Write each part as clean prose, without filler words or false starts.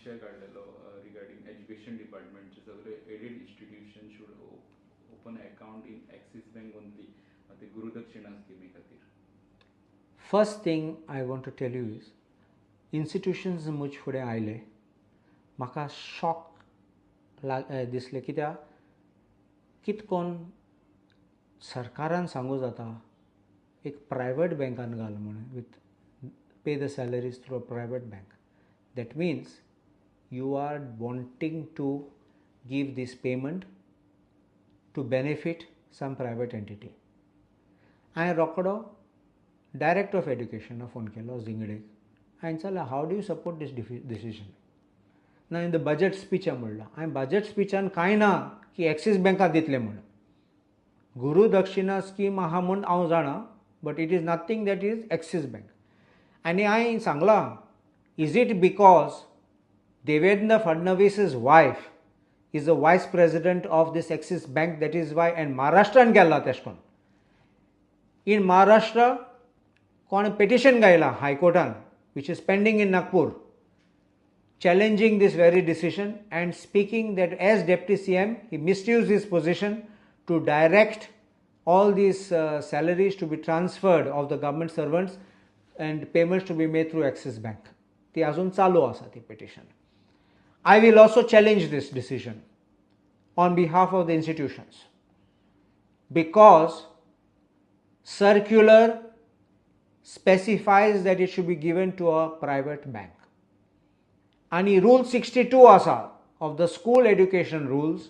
विषय काढलेलो regarding education डिपार्टमेंटचे सगळे aided institution should open account in Axis bank only ते गुरुदक्षिणा स्किमी खातीर. First thing I want to tell you is institutions मुज फुडें आयले म्हाका शॉक दिसले कित्याक कितकोन सरकारान सांगू जाता एक प्रायवेट बँकान घाल म्हणून with pay the salaries through a private bank. That means you are wanting to give this payment to benefit some private entity. हांवें रोखडो डायरेक्टर ऑफ एड्युकेशनाक फोन केलो जिंगडेक. हांवें विचारलें how do you support this decision. ना in the budget स्पीचान म्हणलां. हांवें बजेट स्पीचान कांय ना की एक्सीस बँकाक दितले म्हणून. गुरुदक्षिणा स्कीम आहा म्हूण हांव जाणा but it is nothing that is Axis Bank. आनी हांवें सांगलां is it because Devendra Fadnavis's wife is the vice president of this Axis Bank, that is why, and Maharashtraन गेला तेशकोन. In Maharashtra कोण petition गायला High Courtan which is pending in Nagpur challenging this very decision and speaking that as Deputy CM he misused his position to direct all these salaries to be transferred of the government servants and payments to be made through Axis Bank. ती अजून चालू आसा ती petition. I will also challenge this decision on behalf of the institutions because circular specifies that it should be given to a private bank. And Rule 62 asa of the school education rules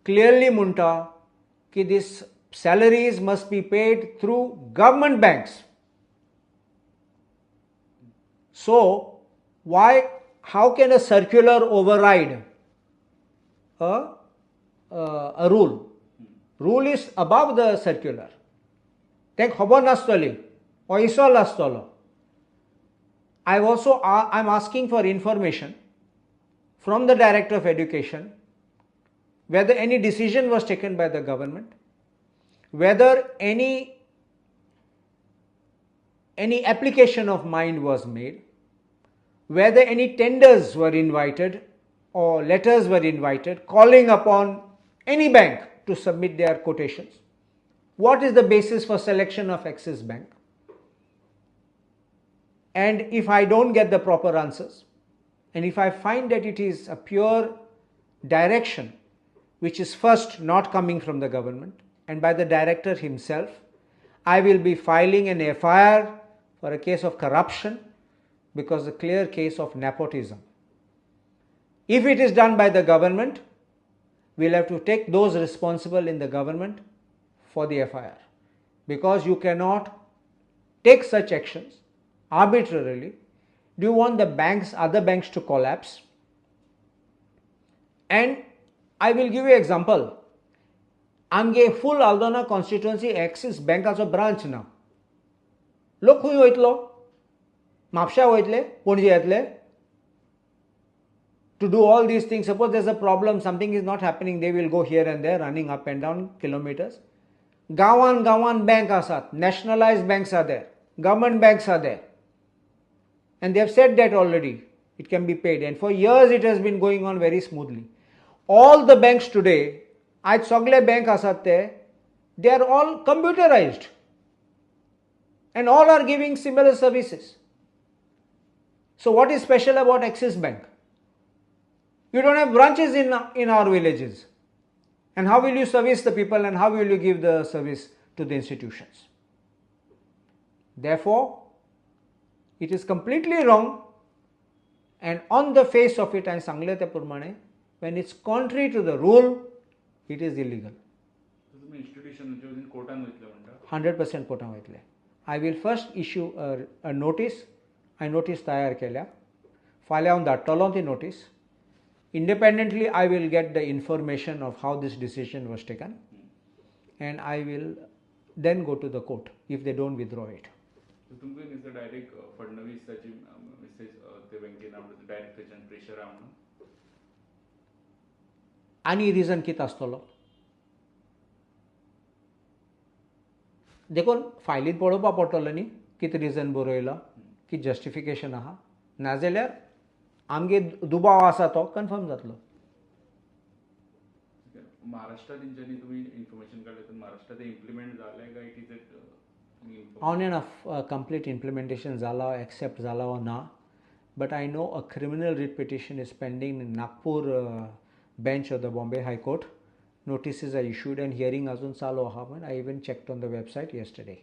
clearly munta ki these salaries must be paid through government banks. So how can a circular override a rule? Rule is above the circular. Take खबर नासतली पैसो नासतलो. I'm asking for information from the Director of Education whether any decision was taken by the government, whether any application of mine was made, whether any tenders were invited or letters were invited calling upon any bank to submit their quotations. What is the basis for selection of Axis Bank? And if I don't get the proper answers, and if I find that it is a pure direction which is first not coming from the government and by the director himself, I will be filing an FIR for a case of corruption because a clear case of nepotism. If it is done by the government, we'll have to take those responsible in the government for the FIR because you cannot take such actions arbitrarily. Do you want the banks, other banks to collapse? And I will give you an example. आमगे full Aldona constituency Axis Bankaचो branch ना. लोक खंय वयतलो? म्हापशा वयतले, पणजे येतले. To do all these things, suppose there's a problem, something is not happening, they will go here and there, running up and down kilometers. Gawan bank asat, nationalized banks are there, government banks are there. And they have said that already, it can be paid. And for years it has been going on very smoothly. All the banks today, आज सगळे bank asat they are all computerized. And all are giving similar services. So what is special about Axis Bank? You don't have branches in our villages. And how will you service the people and how will you give the service to the institutions? Therefore, it is completely wrong and on the face of it, and सांगले ते प्रमाणे, when it's contrary to the rule, it is illegal. 100% कोर्टान वयतले. I will first issue a notice. I notice तयार केल्या. फाल्यां हांव धाडटलो ती notice. Independently, I will get the information of how this decision was taken and I will then go to the court if they don't withdraw it. So, तुमकां दिसता direct फडणवीसाची message ते बँकेन आवडटा डायरेक्ट त्याच्यान प्रेशर आवडना. आनी region कितें आसतलो? देखून फायलीन पळोवपा पडटलो न्ही कितें रिजन बरयला, कितें जस्टिफिकेशन आहा. नाजाल्यार आमगे दुबाव आसा तो कन्फर्म जातलो. महाराष्ट्रात तेंच्यांनी तुम्ही इन्फॉर्मेशन काढले तर महाराष्ट्रात इम्प्लिमेंट झालंय का? It is on end of complete implementation जाला, एक्सेप्ट जाला वा ना. But I know a criminal writ petition is pending in Nagpur bench of the Bombay High Court. Notices are issued and hearing azun चालू आहा. I even checked on the website yesterday.